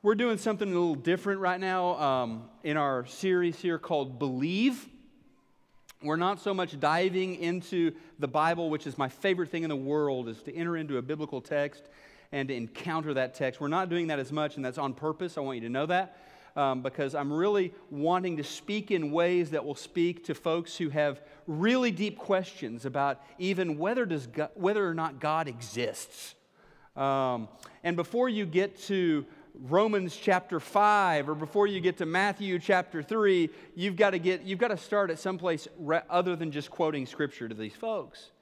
We're doing something a little different right now in our series here called Believe. We're not so much diving into the Bible, which is my favorite thing in the world, is to enter into a biblical text and to encounter that text. We're not doing that as much, and that's on purpose. I want you to know that. Because I'm really wanting to speak in ways that will speak to folks who have really deep questions about even whether or not God exists. And before you get to Romans chapter 5 or before you get to Matthew chapter 3, you've got to start at some place other than just quoting Scripture to these folks.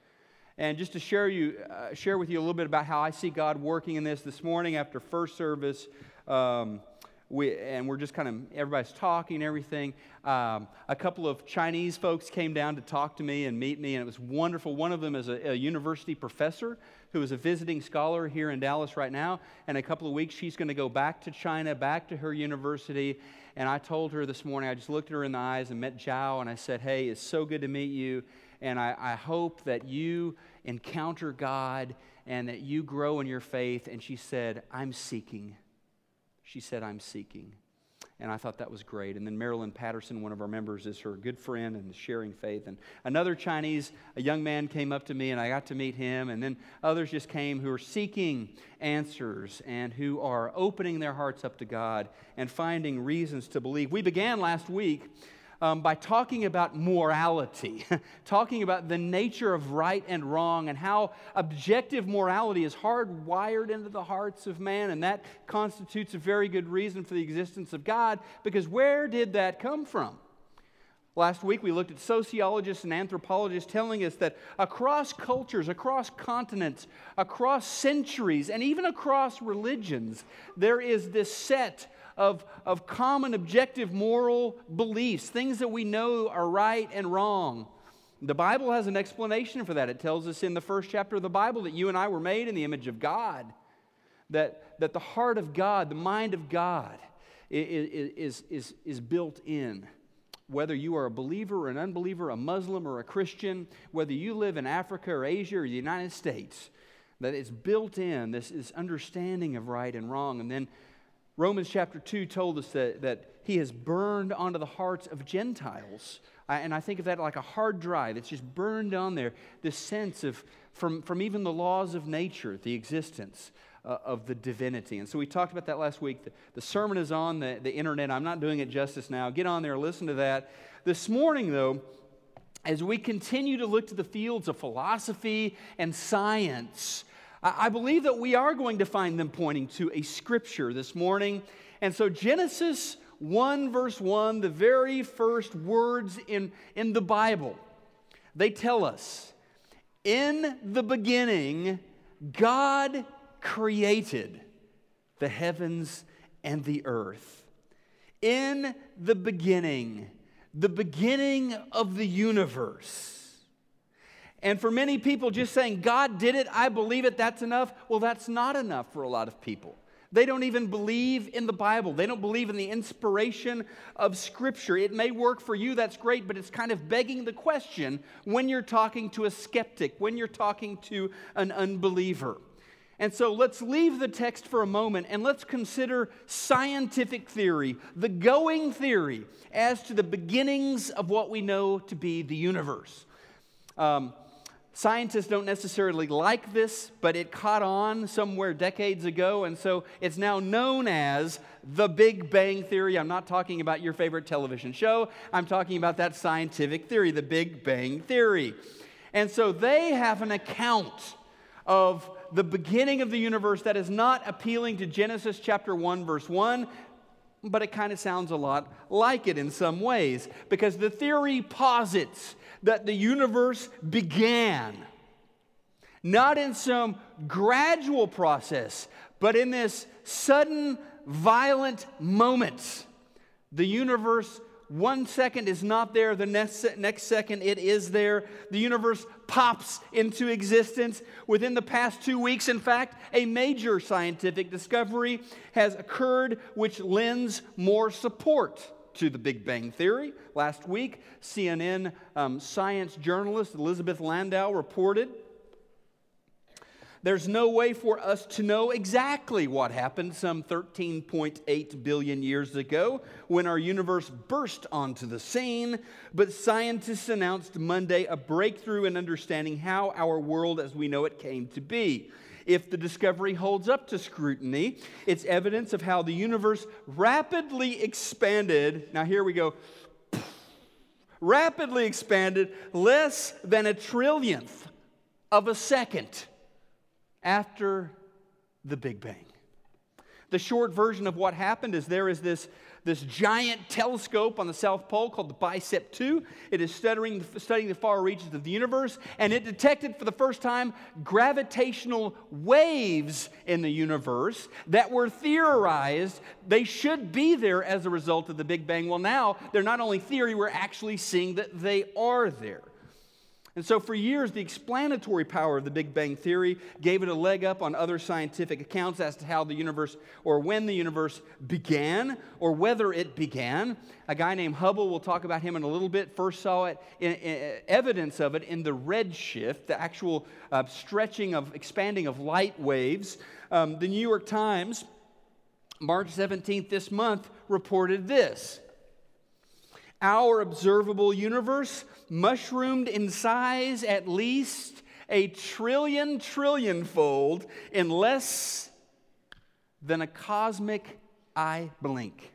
And just to share with you a little bit about how I see God working in this morning after first service. We're just kind of, everybody's talking and everything. A couple of Chinese folks came down to talk to me and meet me, and it was wonderful. One of them is a university professor who is a visiting scholar here in Dallas right now. And in a couple of weeks, she's going to go back to China, back to her university. And I told her this morning, I just looked at her in the eyes and met Zhao, and I said, hey, it's so good to meet you. And I hope that you encounter God and that you grow in your faith. And she said, I'm seeking. She said, I'm seeking. And I thought that was great. And then Marilyn Patterson, one of our members, is her good friend and sharing faith. And another Chinese, a young man came up to me, and I got to meet him. And then others just came who are seeking answers and who are opening their hearts up to God and finding reasons to believe. We began last week by talking about morality, talking about the nature of right and wrong and how objective morality is hardwired into the hearts of man, and that constitutes a very good reason for the existence of God, because where did that come from? Last week we looked at sociologists and anthropologists telling us that across cultures, across continents, across centuries, and even across religions, there is this set of common objective moral beliefs, things that we know are right and wrong. The Bible has an explanation for that. It tells us in the first chapter of the Bible that you and I were made in the image of God, that the heart of God, the mind of God is built in. Whether you are a believer or an unbeliever, a Muslim or a Christian, whether you live in Africa or Asia or the United States, that it's built in, this understanding of right and wrong. And then Romans chapter 2 told us that He has burned onto the hearts of Gentiles. And I think of that like a hard drive. It's just burned on there, this sense of, from even the laws of nature, the existence of the divinity. And so we talked about that last week. The sermon is on the internet. I'm not doing it justice now. Get on there, listen to that. This morning, though, as we continue to look to the fields of philosophy and science, I believe that we are going to find them pointing to a scripture this morning. And so Genesis 1 verse 1, the very first words in the Bible, they tell us, in the beginning, God created the heavens and the earth. In the beginning of the universe. And for many people, just saying, God did it, I believe it, that's enough. Well, that's not enough for a lot of people. They don't even believe in the Bible. They don't believe in the inspiration of Scripture. It may work for you, that's great, but it's kind of begging the question when you're talking to a skeptic, when you're talking to an unbeliever. And so let's leave the text for a moment and let's consider scientific theory, the going theory, as to the beginnings of what we know to be the universe. Scientists don't necessarily like this, but it caught on somewhere decades ago, and so it's now known as the Big Bang Theory. I'm not talking about your favorite television show. I'm talking about that scientific theory, the Big Bang Theory. And so they have an account of the beginning of the universe that is not appealing to Genesis chapter 1, verse 1, but it kind of sounds a lot like it in some ways, because the theory posits that the universe began not in some gradual process, but in this sudden, violent moment. The universe, 1 second is not there, the next second it is there. The universe pops into existence. Within the past 2 weeks, in fact, a major scientific discovery has occurred which lends more support to the Big Bang Theory. Last week, CNN science journalist Elizabeth Landau reported There's no way for us to know exactly what happened some 13.8 billion years ago when our universe burst onto the scene, but scientists announced Monday a breakthrough in understanding how our world as we know it came to be. If the discovery holds up to scrutiny, it's evidence of how the universe rapidly expanded. Now here we go. Rapidly expanded less than a trillionth of a second after the Big Bang. The short version of what happened is there is this giant telescope on the South Pole called the Bicep 2. It is studying the far reaches of the universe, and it detected for the first time gravitational waves in the universe that were theorized they should be there as a result of the Big Bang. Well, now they're not only theory, we're actually seeing that they are there. And so for years, the explanatory power of the Big Bang Theory gave it a leg up on other scientific accounts as to how the universe, or when the universe began, or whether it began. A guy named Hubble, we'll talk about him in a little bit, first saw it, evidence of it in the redshift, the actual expanding of light waves. The New York Times, March 17th this month, reported this. Our observable universe mushroomed in size at least a trillionfold in less than a cosmic eye blink.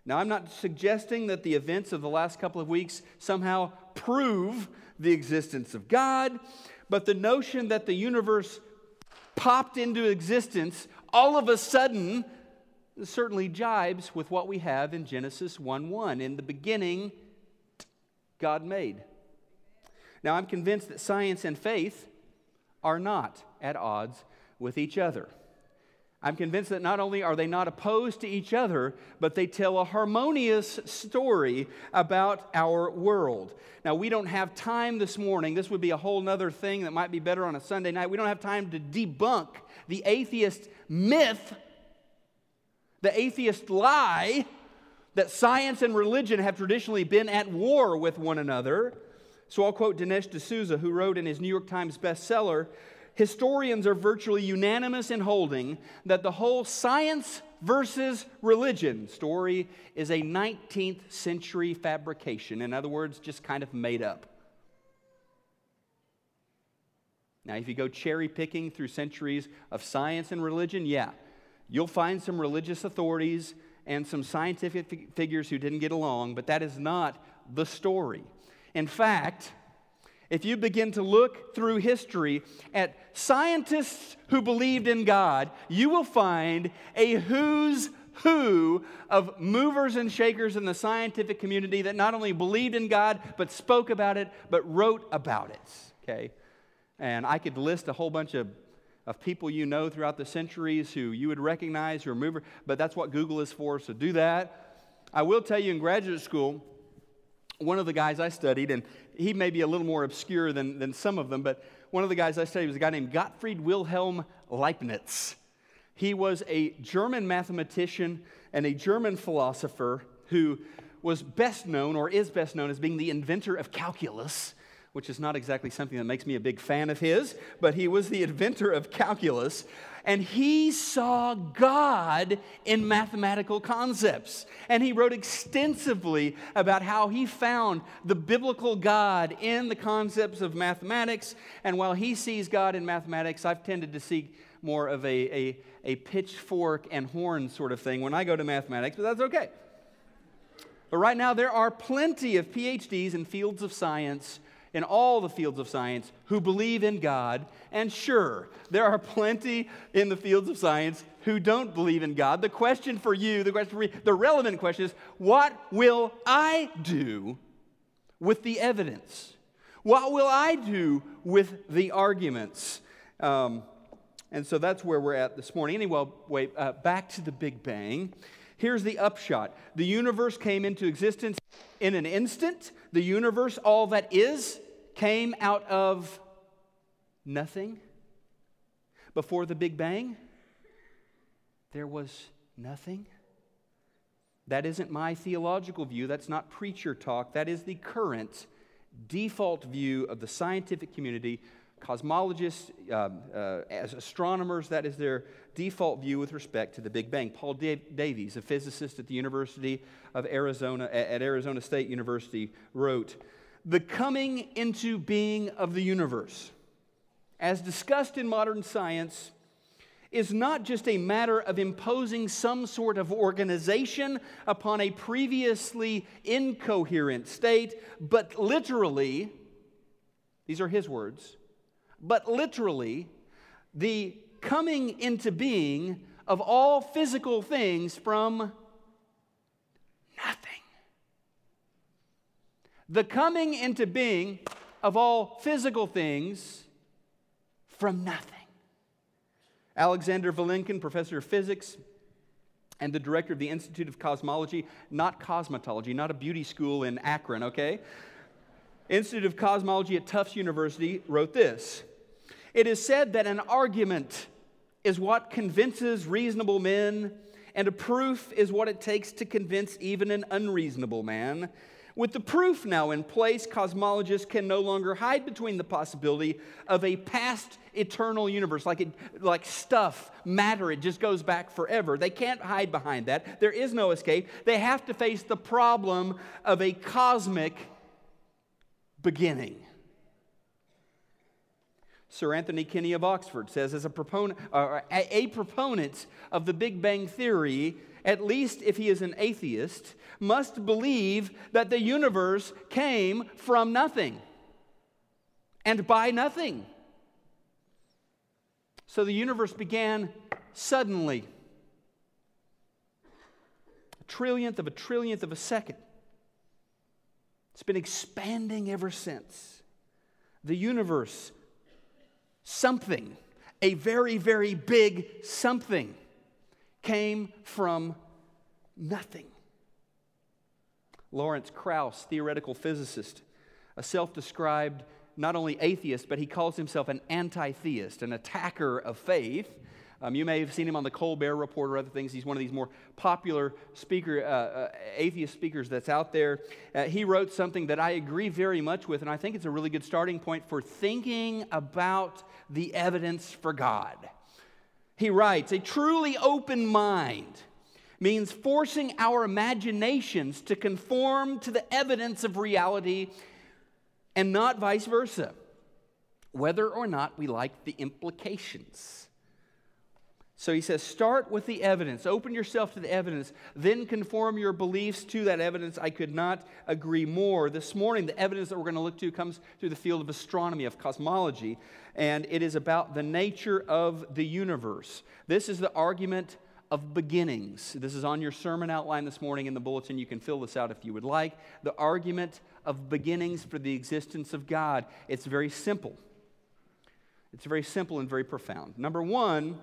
Now, I'm not suggesting that the events of the last couple of weeks somehow prove the existence of God, but the notion that the universe popped into existence all of a sudden certainly jibes with what we have in Genesis 1:1. In the beginning, God made. Now, I'm convinced that science and faith are not at odds with each other. I'm convinced that not only are they not opposed to each other, but they tell a harmonious story about our world. Now, we don't have time this morning. This would be a whole other thing that might be better on a Sunday night. We don't have time to debunk the atheist myth, the atheist lie that science and religion have traditionally been at war with one another. So I'll quote Dinesh D'Souza, who wrote in his New York Times bestseller, historians are virtually unanimous in holding that the whole science versus religion story is a 19th century fabrication. In other words, just kind of made up. Now, if you go cherry picking through centuries of science and religion, you'll find some religious authorities and some scientific figures who didn't get along, but that is not the story. In fact, if you begin to look through history at scientists who believed in God, you will find a who's who of movers and shakers in the scientific community that not only believed in God, but spoke about it, but wrote about it. Okay? And I could list a whole bunch of people you know throughout the centuries who you would recognize who are movers, but that's what Google is for, so do that. I will tell you, in graduate school, one of the guys I studied, and he may be a little more obscure than some of them, but one of the guys I studied was a guy named Gottfried Wilhelm Leibniz. He was a German mathematician and a German philosopher who was best known, or is best known, as being the inventor of calculus, which is not exactly something that makes me a big fan of his, but he was the inventor of calculus, and he saw God in mathematical concepts. And he wrote extensively about how he found the biblical God in the concepts of mathematics, and while he sees God in mathematics, I've tended to see more of a pitchfork and horn sort of thing when I go to mathematics, but that's okay. But right now, there are plenty of PhDs in fields of science, in all the fields of science, who believe in God. And sure, there are plenty in the fields of science who don't believe in God. The question for you, the relevant question is, what will I do with the evidence? What will I do with the arguments? And so that's where we're at this morning. Anyway, back to the Big Bang. Here's the upshot. The universe came into existence in an instant. The universe, all that is, came out of nothing. Before the Big Bang, there was nothing. That isn't my theological view. That's not preacher talk. That is the current default view of the scientific community cosmologists, as astronomers, that is their default view with respect to the Big Bang. Paul Davies, a physicist at the University of Arizona, at Arizona State University, wrote, "The coming into being of the universe, as discussed in modern science, is not just a matter of imposing some sort of organization upon a previously incoherent state, but literally," these are his words, "but literally the coming into being of all physical things from nothing." The coming into being of all physical things from nothing. Alexander Vilenkin, professor of physics and the director of the Institute of Cosmology, not cosmetology, not a beauty school in Akron, okay? Institute of Cosmology at Tufts University wrote this: "It is said that an argument is what convinces reasonable men, and a proof is what it takes to convince even an unreasonable man. With the proof now in place, cosmologists can no longer hide between the possibility of a past eternal universe, like stuff, matter, it just goes back forever. They can't hide behind that. There is no escape. They have to face the problem of a cosmic beginning." Sir Anthony Kinney of Oxford says, as a proponent of the Big Bang Theory, at least if he is an atheist, must believe that the universe came from nothing and by nothing. So the universe began suddenly, a trillionth of a second. It's been expanding ever since. The universe, something, a very, very big something, came from nothing. Lawrence Krauss, theoretical physicist, a self-described not only atheist, but he calls himself an anti-theist, an attacker of faith. You may have seen him on the Colbert Report or other things. He's one of these more popular atheist speakers that's out there. He wrote something that I agree very much with, and I think it's a really good starting point for thinking about the evidence for God. He writes, "A truly open mind means forcing our imaginations to conform to the evidence of reality and not vice versa, whether or not we like the implications." So he says, start with the evidence. Open yourself to the evidence. Then conform your beliefs to that evidence. I could not agree more. This morning, the evidence that we're going to look to comes through the field of astronomy, of cosmology, and it is about the nature of the universe. This is the argument of beginnings. This is on your sermon outline this morning in the bulletin. You can fill this out if you would like. The argument of beginnings for the existence of God. It's very simple. It's very simple and very profound. Number one,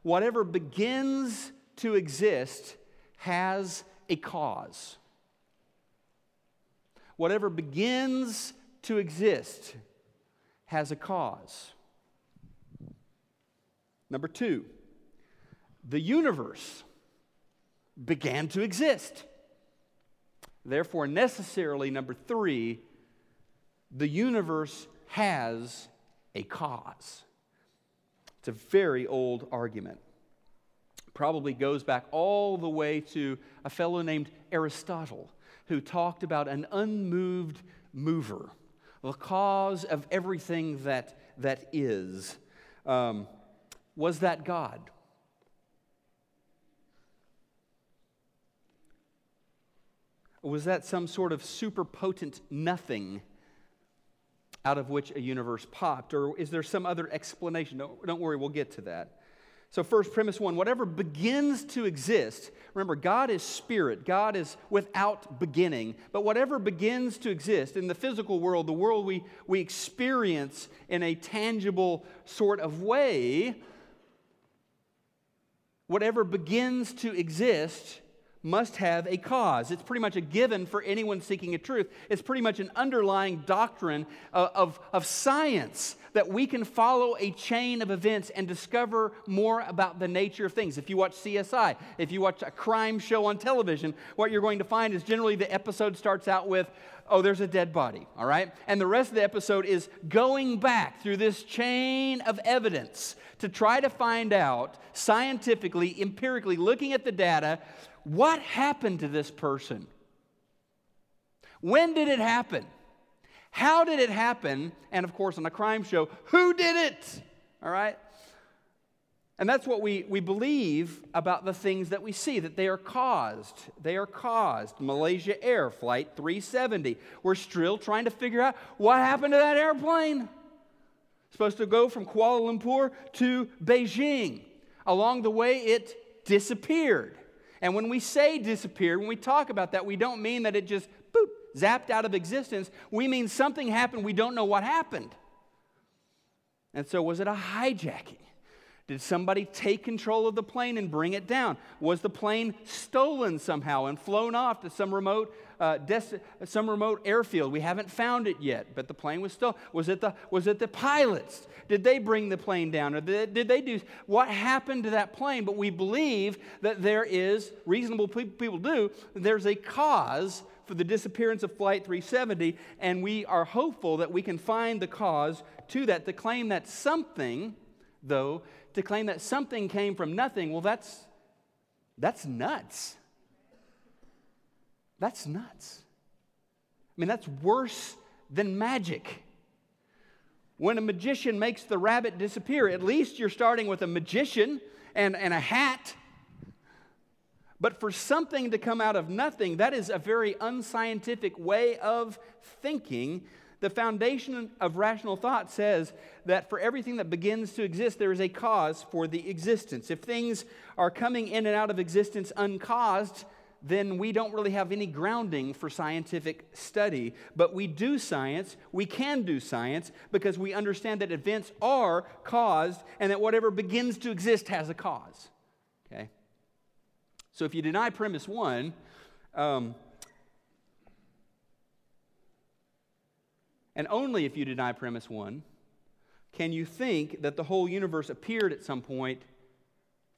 whatever begins to exist has a cause. Whatever begins to exist has a cause. Number two, the universe began to exist. Therefore, necessarily, number three, the universe has a cause. It's a very old argument. Probably goes back all the way to a fellow named Aristotle, who talked about an unmoved mover, the cause of everything that is. Was that God? Or was that some sort of super potent nothing out of which a universe popped? Or is there some other explanation? Don't worry, we'll get to that. So first, premise one, whatever begins to exist, remember, God is spirit. God is without beginning. But whatever begins to exist in the physical world, the world we experience in a tangible sort of way, whatever begins to exist must have a cause. It's pretty much a given for anyone seeking a truth. It's pretty much an underlying doctrine of science that we can follow a chain of events and discover more about the nature of things. If you watch CSI, if you watch a crime show on television, what you're going to find is generally the episode starts out with, oh, there's a dead body, all right? And the rest of the episode is going back through this chain of evidence to try to find out scientifically, empirically, looking at the data, what happened to this person? When did it happen? How did it happen? And of course, on a crime show, who did it? All right? And that's what we believe about the things that we see, that they are caused. They are caused. Malaysia Air Flight 370. We're still trying to figure out what happened to that airplane. Supposed to go from Kuala Lumpur to Beijing. Along the way, it disappeared. And when we say disappeared, when we talk about that, we don't mean that it just, boop, zapped out of existence. We mean something happened, we don't know what happened. And so was it a hijacking? Did somebody take control of the plane and bring it down? Was the plane stolen somehow and flown off to some remote airfield? We haven't found it yet, but the plane was stolen. Was it the pilots? Did they bring the plane down? Or did they do what happened to that plane? But we believe that there is, reasonable people do, there's a cause for the disappearance of Flight 370, and we are hopeful that we can find the cause to that. To claim that something, though, to claim that something came from nothing, well, that's nuts. That's nuts. I mean, that's worse than magic. When a magician makes the rabbit disappear, at least you're starting with a magician and a hat. But for something to come out of nothing, that is a very unscientific way of thinking. The foundation of rational thought says that for everything that begins to exist, there is a cause for the existence. If things are coming in and out of existence uncaused, then we don't really have any grounding for scientific study. But we do science, we can do science, because we understand that events are caused and that whatever begins to exist has a cause. Okay? So if you deny premise one, and only if you deny premise one, can you think that the whole universe appeared at some point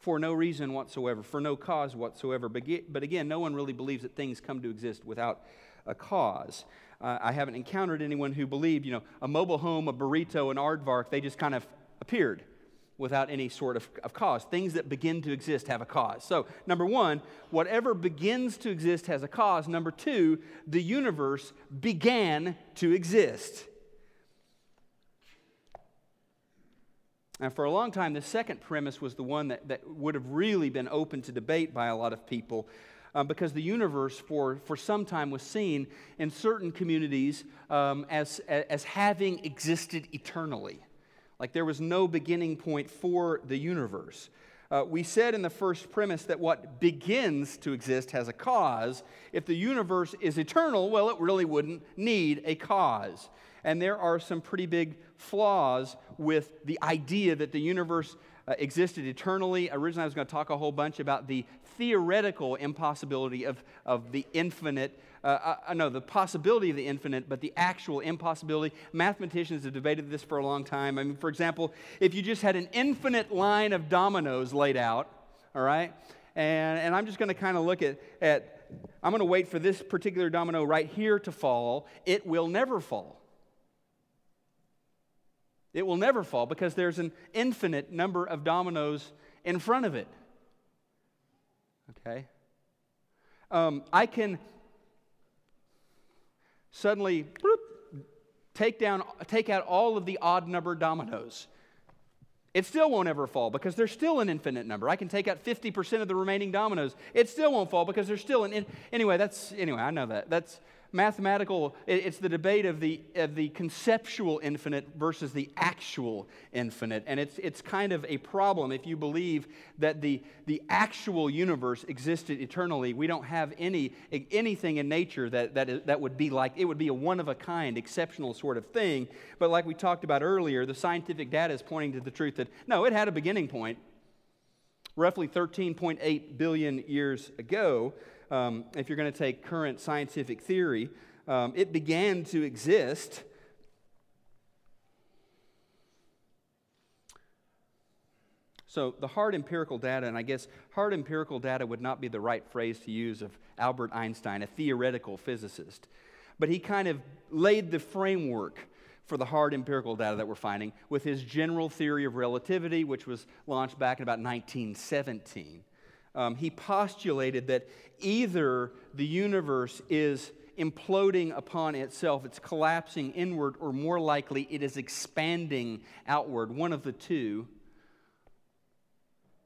for no reason whatsoever, for no cause whatsoever. But again, no one really believes that things come to exist without a cause. I haven't encountered anyone who believed, a mobile home, a burrito, an aardvark, they just kind of appeared without any sort of cause. Things that begin to exist have a cause. So, number one, whatever begins to exist has a cause. Number two, the universe began to exist. And for a long time, the second premise was the one that would have really been open to debate by a lot of people, because the universe for some time was seen in certain communities as having existed eternally. Like there was no beginning point for the universe. We said in the first premise that what begins to exist has a cause. If the universe is eternal, well, it really wouldn't need a cause. And there are some pretty big flaws with the idea that the universe existed eternally. Originally, I was going to talk a whole bunch about the theoretical impossibility of the infinite. The possibility of the infinite, but the actual impossibility. Mathematicians have debated this for a long time. I mean, for example, if you just had an infinite line of dominoes laid out, all right, and I'm just going to kind of look at I'm going to wait for this particular domino right here to fall. It will never fall. It will never fall because there's an infinite number of dominoes in front of it. Okay? I can suddenly take out all of the odd number dominoes. It still won't ever fall because there's still an infinite number. I can take out 50% of the remaining dominoes. It still won't fall because there's still anyway, I know that. That's mathematical. It's the debate of the conceptual infinite versus the actual infinite. And it's kind of a problem if you believe that the actual universe existed eternally. We don't have anything in nature that would be like, it would be a one-of-a-kind, exceptional sort of thing. But like we talked about earlier, the scientific data is pointing to the truth that, no, it had a beginning point. Roughly 13.8 billion years ago, if you're going to take current scientific theory, it began to exist So the hard empirical data, and I guess hard empirical data would not be the right phrase to use of Albert Einstein, a theoretical physicist. But he kind of laid the framework for the hard empirical data that we're finding with his general theory of relativity, which was launched back in about 1917. He postulated that either the universe is imploding upon itself, it's collapsing inward, or more likely it is expanding outward, one of the two.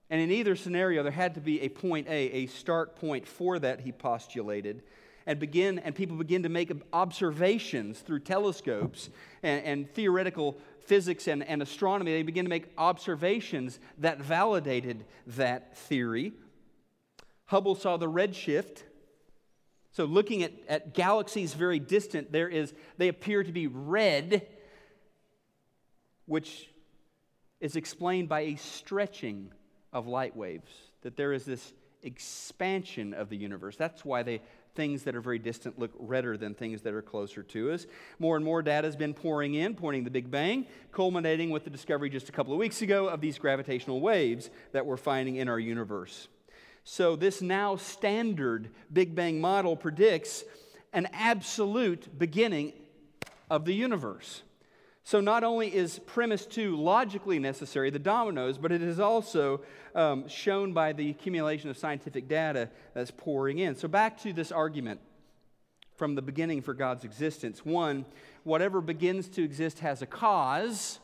And in either scenario, there had to be a point A, a start point for that, he postulated, and people begin to make observations through telescopes and theoretical physics and astronomy. They begin to make observations that validated that theory. Hubble saw the redshift. So looking at galaxies very distant, they appear to be red, which is explained by a stretching of light waves, that there is this expansion of the universe. That's why things that are very distant look redder than things that are closer to us. More and more data has been pouring in, pointing to the Big Bang, culminating with the discovery just a couple of weeks ago of these gravitational waves that we're finding in our universe. So this now standard Big Bang model predicts an absolute beginning of the universe. So not only is premise 2 logically necessary, the dominoes, but it is also shown by the accumulation of scientific data that's pouring in. So back to this argument from the beginning for God's existence. One, whatever begins to exist has a cause.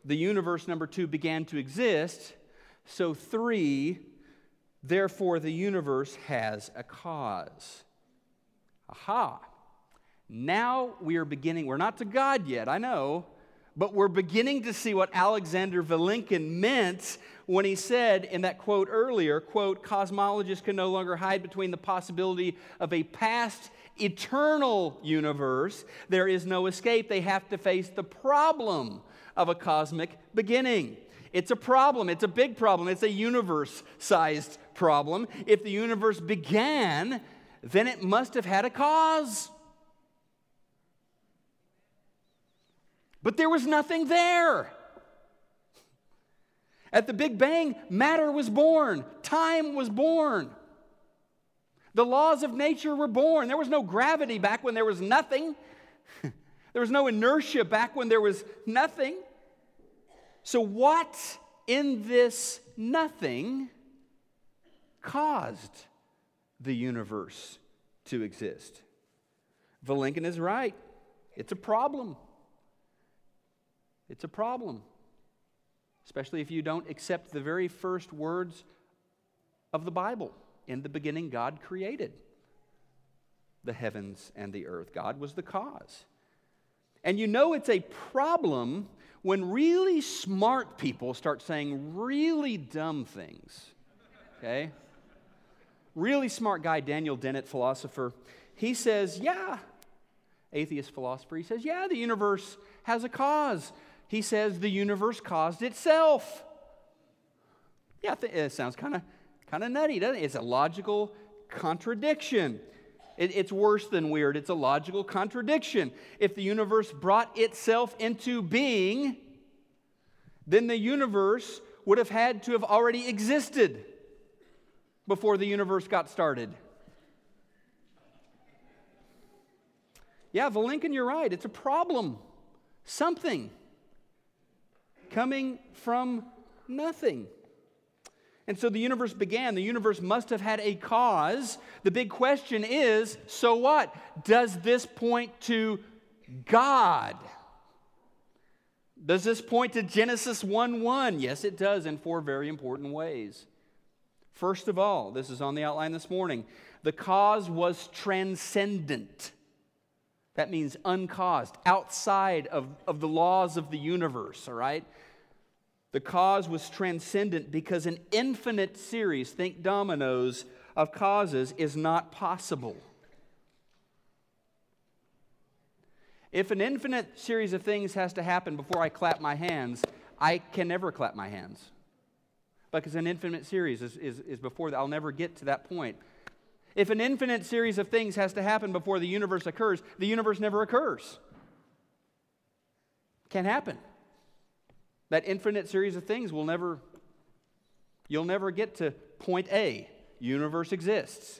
The universe, number 2, began to exist. So 3, therefore the universe has a cause. Aha! Now we are beginning, we're not to God yet, I know, but we're beginning to see what Alexander Vilenkin meant when he said in that quote earlier, quote, cosmologists can no longer hide between the possibility of a past eternal universe. There is no escape. They have to face the problem of a cosmic beginning. It's a problem. It's a big problem. It's a universe-sized problem. If the universe began, then it must have had a cause. But there was nothing there. At the Big Bang, matter was born. Time was born. The laws of nature were born. There was no gravity back when there was nothing. There was no inertia back when there was nothing. So what in this nothing caused the universe to exist? Vilenkin is right. It's a problem. It's a problem, especially if you don't accept the very first words of the Bible. In the beginning, God created the heavens and the earth. God was the cause. And you know it's a problem when really smart people start saying really dumb things. Okay? Really smart guy, Daniel Dennett, philosopher, he says, atheist philosopher, he says, the universe has a cause. He says the universe caused itself. It sounds kind of nutty, doesn't it? It's a logical contradiction. It's worse than weird. It's a logical contradiction. If the universe brought itself into being, then the universe would have had to have already existed before the universe got started. Vilenkin, you're right. It's a problem. Something coming from nothing. And so the universe began. The universe must have had a cause. The big question is, so what? Does this point to God? Does this point to Genesis 1:1? Yes, it does, in 4 very important ways. First of all, this is on the outline this morning, the cause was transcendent. That means uncaused, outside of the laws of the universe, all right? The cause was transcendent because an infinite series, think dominoes, of causes is not possible. If an infinite series of things has to happen before I clap my hands, I can never clap my hands. Because an infinite series is before that. I'll never get to that point. If an infinite series of things has to happen before the universe occurs, the universe never occurs. Can't happen. That infinite series of things you'll never get to point A. Universe exists.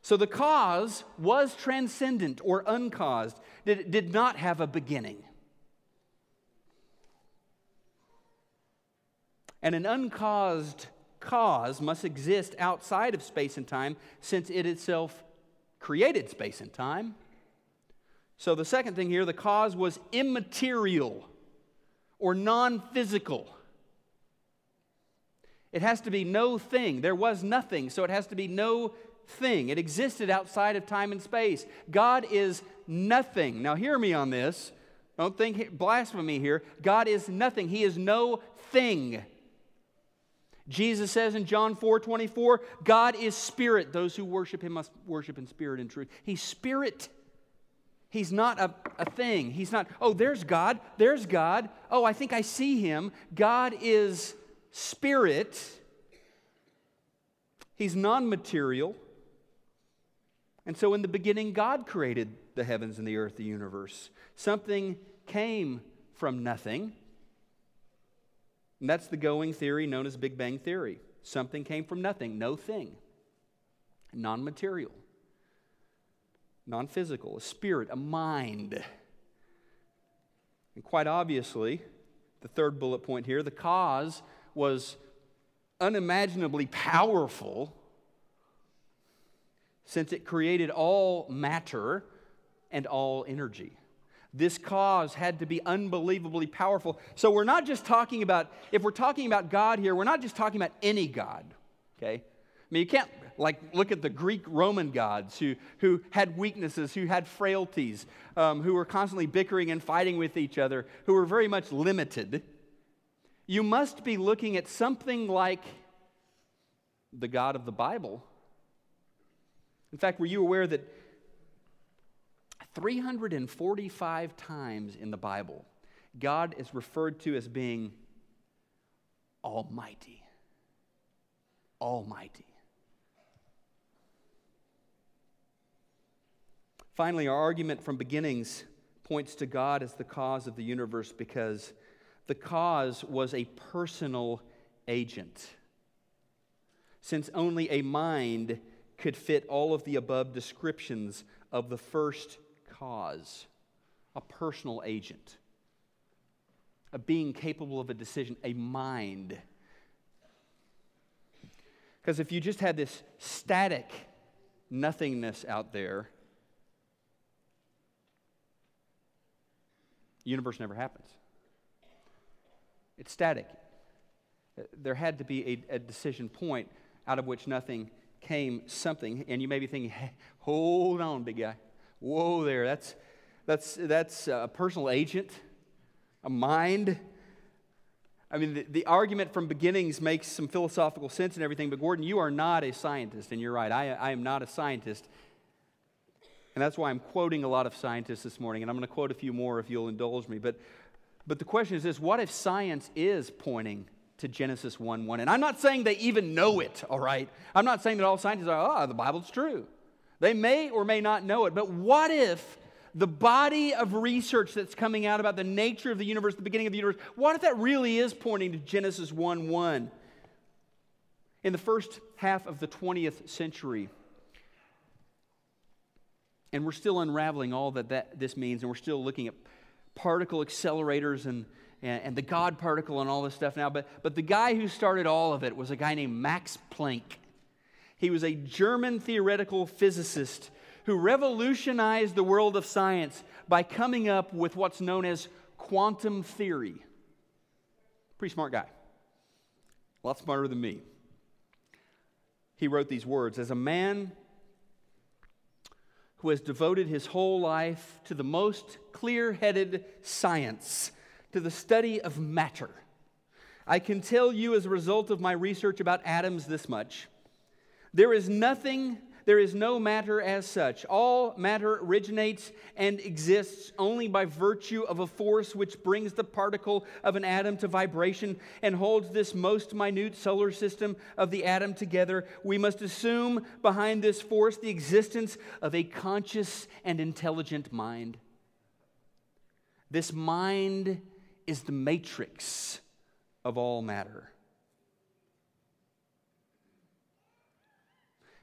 So the cause was transcendent or uncaused. It did not have a beginning. And an uncaused cause must exist outside of space and time, since it itself created space and time. So the second thing here, the cause was immaterial or non-physical. It has to be no thing. There was nothing, so it has to be no thing. It existed outside of time and space. God is nothing. Now hear me on this. Don't think blasphemy here. God is nothing. He is no thing. Jesus says in John 4:24, God is spirit. Those who worship Him must worship in spirit and truth. He's spirit. He's not a thing. He's not, oh, there's God. There's God. Oh, I think I see Him. God is spirit. He's non-material. And so in the beginning, God created the heavens and the earth, the universe. Something came from nothing. And that's the going theory known as Big Bang Theory. Something came from nothing, no thing. Non-material, non-physical, a spirit, a mind. And quite obviously, the third bullet point here, the cause was unimaginably powerful, since it created all matter and all energy. This cause had to be unbelievably powerful. So we're not just talking about, if we're talking about God here, we're not just talking about any God, okay? I mean, you can't look at the Greek Roman gods who had weaknesses, who had frailties, who were constantly bickering and fighting with each other, who were very much limited. You must be looking at something like the God of the Bible. In fact, were you aware that 345 times in the Bible, God is referred to as being almighty? Almighty. Finally, our argument from beginnings points to God as the cause of the universe because the cause was a personal agent. Since only a mind could fit all of the above descriptions of the first cause, a personal agent, a being capable of a decision, a mind. Because if you just had this static nothingness out there, the universe never happens. It's static. There had to be a decision point out of which nothing came something. And you may be thinking, hey, hold on, big guy. Whoa there, that's a personal agent, a mind. I mean, the argument from beginnings makes some philosophical sense and everything, but Gordon, you are not a scientist, and you're right. I am not a scientist. And that's why I'm quoting a lot of scientists this morning, and I'm going to quote a few more if you'll indulge me. But the question is this: what if science is pointing to Genesis 1:1? And I'm not saying they even know it, all right? I'm not saying that all scientists are, the Bible's true. They may or may not know it, but what if the body of research that's coming out about the nature of the universe, the beginning of the universe, what if that really is pointing to Genesis 1:1? In the first half of the 20th century, and we're still unraveling all that this means, and we're still looking at particle accelerators and the God particle and all this stuff now, but the guy who started all of it was a guy named Max Planck. He was a German theoretical physicist who revolutionized the world of science by coming up with what's known as quantum theory. Pretty smart guy. A lot smarter than me. He wrote these words: as a man who has devoted his whole life to the most clear-headed science, to the study of matter, I can tell you as a result of my research about atoms this much. There is no matter as such. All matter originates and exists only by virtue of a force which brings the particle of an atom to vibration and holds this most minute solar system of the atom together. We must assume behind this force the existence of a conscious and intelligent mind. This mind is the matrix of all matter.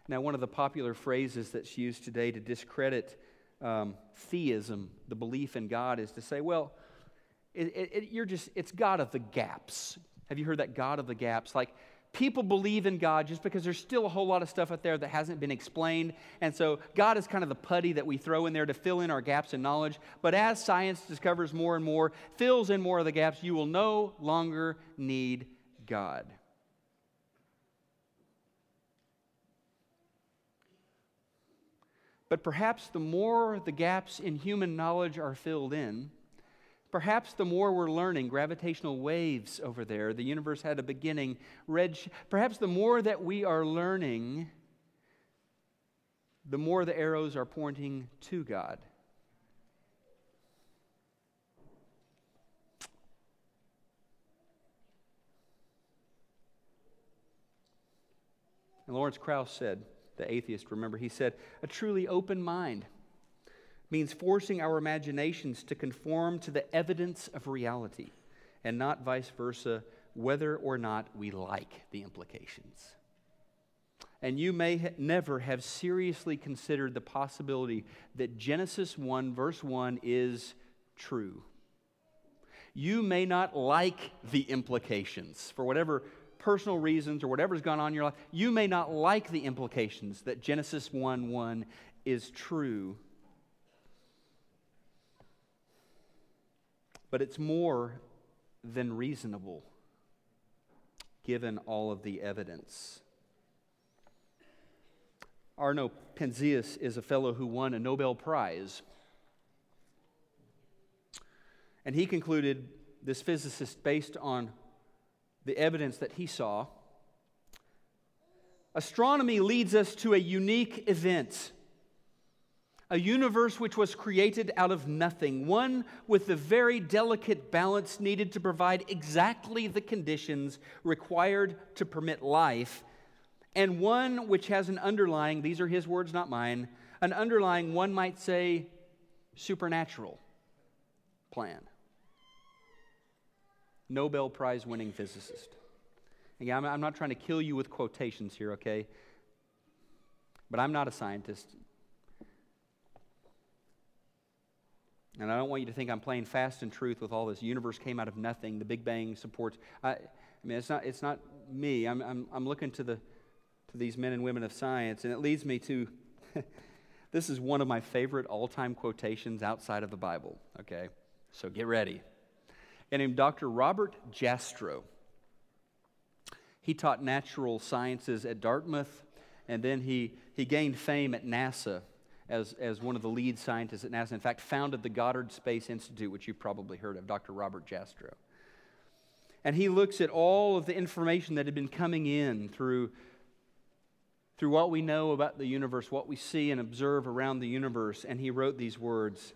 Now, one of the popular phrases that's used today to discredit theism, the belief in God, is to say, well, it's God of the gaps. Have you heard that, God of the gaps? Like, people believe in God just because there's still a whole lot of stuff out there that hasn't been explained. And so God is kind of the putty that we throw in there to fill in our gaps in knowledge. But as science discovers more and more, fills in more of the gaps, you will no longer need God. But perhaps the more the gaps in human knowledge are filled in, perhaps the more we're learning, gravitational waves over there, the universe had a beginning, perhaps the more that we are learning, the more the arrows are pointing to God. And Lawrence Krauss said, the atheist, remember, he said, a truly open mind means forcing our imaginations to conform to the evidence of reality and not vice versa, whether or not we like the implications. And you may never have seriously considered the possibility that Genesis 1 verse 1 is true. You may not like the implications for whatever personal reasons or whatever's gone on in your life. You may not like the implications that Genesis 1:1 is true. But it's more than reasonable, given all of the evidence. Arno Penzias is a fellow who won a Nobel Prize. And he concluded, this physicist, based on the evidence that he saw, astronomy leads us to a unique event. A universe which was created out of nothing, one with the very delicate balance needed to provide exactly the conditions required to permit life, and one which has an underlying, these are his words, not mine, an underlying, one might say, supernatural plan. Nobel Prize winning physicist. Again, I'm not trying to kill you with quotations here, okay? But I'm not a scientist. And I don't want you to think I'm playing fast and truth with all this. The universe came out of nothing. The Big Bang supports. I mean, it's not me. I'm looking to these men and women of science, and it leads me to this is one of my favorite all-time quotations outside of the Bible. Okay, so get ready. And named Dr. Robert Jastrow. He taught natural sciences at Dartmouth, and then he gained fame at NASA as one of the lead scientists at NASA. In fact, founded the Goddard Space Institute, which you've probably heard of, Dr. Robert Jastrow. And he looks at all of the information that had been coming in through what we know about the universe, what we see and observe around the universe, and he wrote these words.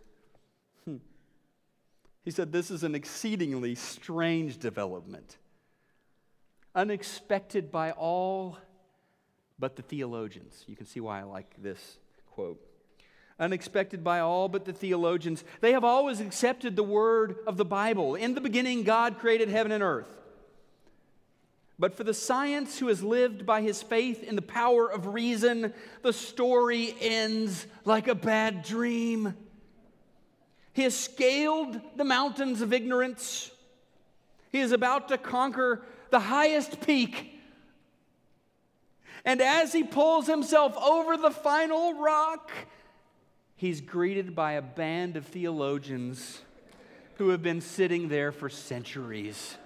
He said, this is an exceedingly strange development, unexpected by all but the theologians. You can see why I like this quote. Unexpected by all but the theologians. They have always accepted the word of the Bible. In the beginning, God created heaven and earth. But for the science who has lived by his faith in the power of reason, the story ends like a bad dream. He has scaled the mountains of ignorance. He is about to conquer the highest peak. And as he pulls himself over the final rock, he's greeted by a band of theologians who have been sitting there for centuries.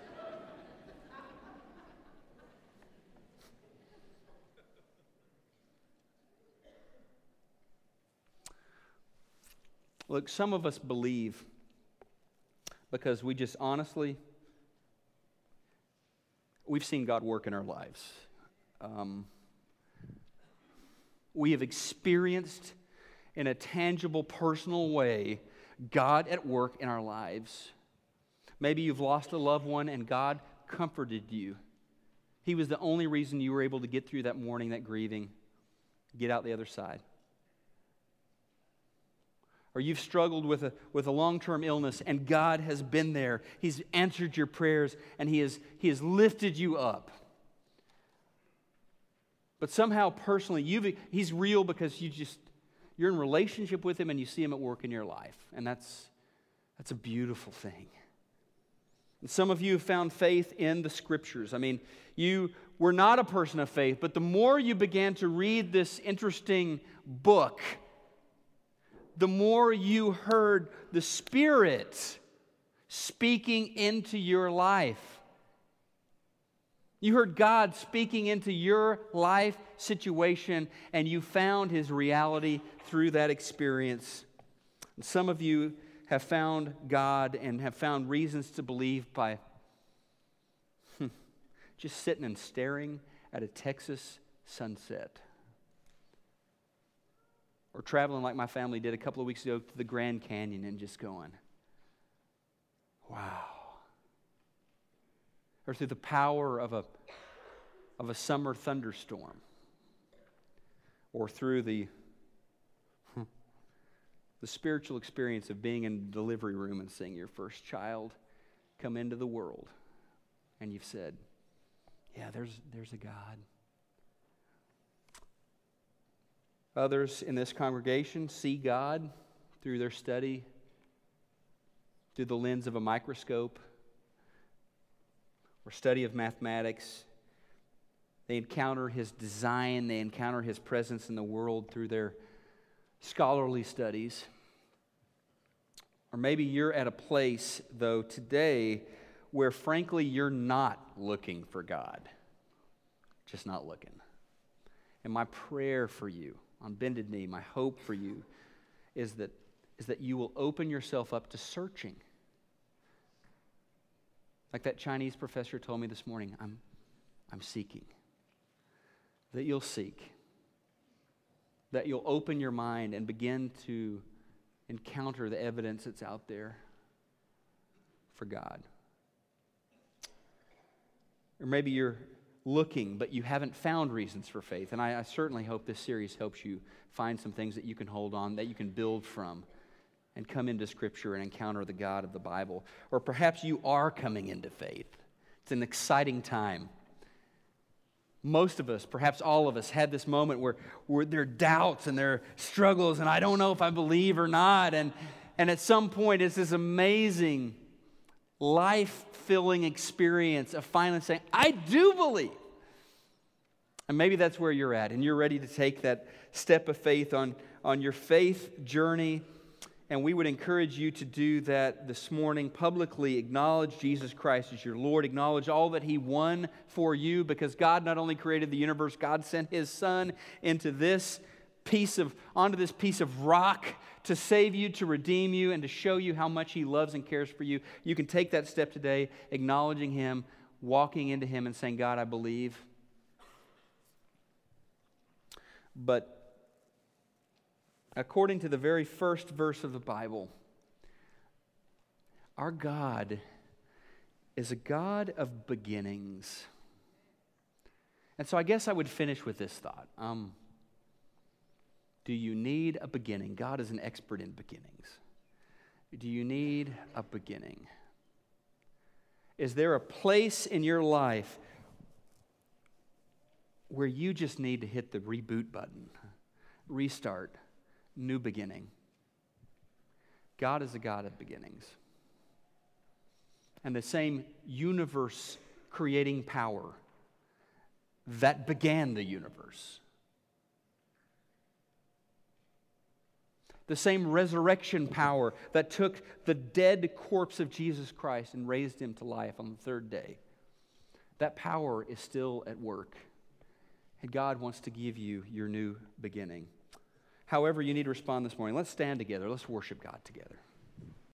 Look, some of us believe because we just honestly, we've seen God work in our lives. We have experienced in a tangible, personal way God at work in our lives. Maybe you've lost a loved one and God comforted you. He was the only reason you were able to get through that mourning, that grieving, get out the other side. or you've struggled with a long-term illness, and God has been there. He's answered your prayers, and He has lifted you up. But somehow, personally, He's real because you're in relationship with Him, and you see Him at work in your life. And that's a beautiful thing. And some of you have found faith in the Scriptures. I mean, you were not a person of faith, but the more you began to read this interesting book, the more you heard the Spirit speaking into your life. You heard God speaking into your life situation, and you found His reality through that experience. And some of you have found God and have found reasons to believe by just sitting and staring at a Texas sunset. Or traveling like my family did a couple of weeks ago to the Grand Canyon and just going, wow. Or through the power of a summer thunderstorm. Or through the spiritual experience of being in the delivery room and seeing your first child come into the world. And you've said, yeah, there's a God. Others in this congregation see God through their study, through the lens of a microscope, or study of mathematics. They encounter His design, they encounter His presence in the world through their scholarly studies. Or maybe you're at a place, though, today where, frankly, you're not looking for God. Just not looking. And my prayer for you, on bended knee, my hope for you is that you will open yourself up to searching. Like that Chinese professor told me this morning, I'm seeking. That you'll seek. That you'll open your mind and begin to encounter the evidence that's out there for God. Or maybe you're looking, but you haven't found reasons for faith. And I certainly hope this series helps you find some things that you can hold on, that you can build from, and come into Scripture and encounter the God of the Bible. Or perhaps you are coming into faith. It's an exciting time. Most of us, perhaps all of us, had this moment where there are doubts and there are struggles, and I don't know if I believe or not. And at some point, it's this amazing, life-filling experience of finally saying, I do believe. And maybe that's where you're at, and you're ready to take that step of faith on your faith journey. And we would encourage you to do that this morning. Publicly acknowledge Jesus Christ as your Lord. Acknowledge all that He won for you, because God not only created the universe, God sent His Son onto this piece of rock to save you, to redeem you, and to show you how much He loves and cares for you. You can take that step today, acknowledging Him, walking into Him and saying, God, I believe. But according to the very first verse of the Bible, our God is a God of beginnings. And so I guess I would finish with this thought. Do you need a beginning? God is an expert in beginnings. Do you need a beginning? Is there a place in your life where you just need to hit the reboot button, restart, new beginning? God is a God of beginnings. And the same universe-creating power that began the universe, the same resurrection power that took the dead corpse of Jesus Christ and raised Him to life on the third day, that power is still at work. And God wants to give you your new beginning. However you need to respond this morning, let's stand together. Let's worship God together.